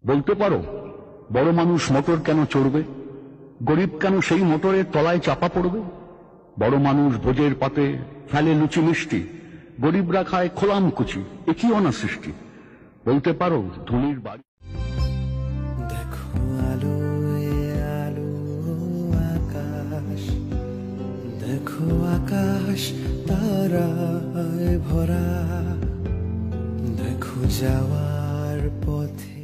বলতে পারো বড় মানুষ মোটর কেন চড়বে, গরিব কেন সেই মোটরের তলায় চাপা পড়বে? বড় মানুষ ভোজের পাতে ফেলে লুচি মিষ্টি, গরিবরা খায় খোলাম কুচি, একই অনা সৃষ্টি। বলতে পারো ধনীর বাড়ি। দেখো আলো আলো আকাশ, দেখো আকাশ তারায় ভরা, দেখো যাওয়ার পথে